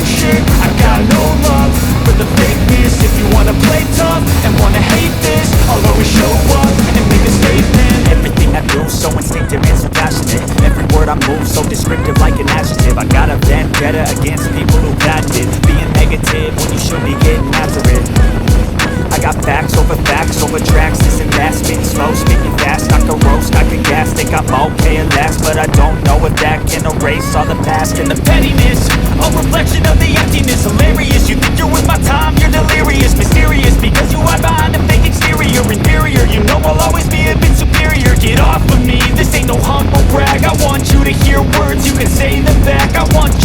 ain't shit. I got no love for the fakeness. If you wanna play tough and wanna hate this, I'll always show up and make a statement. Everything I do so instinctive and so passionate. Every word I move so descriptive like an adjective. I got a vendetta against people who patented being negative when you should be getting after it. I got facts over tracks, this and that. Spitting slow, spitting fast, I can roast, I can gas. Think I'm okay at last, but I don't know if that can erase all the past and the pettiness. A reflection of the emptiness, hilarious. You think you're with my time, you're delirious. Mysterious, because you hide behind a fake exterior. Inferior, you know I'll always be a bit superior. Get off of me, this ain't no humble brag. I want you to hear words, you can say them back. I want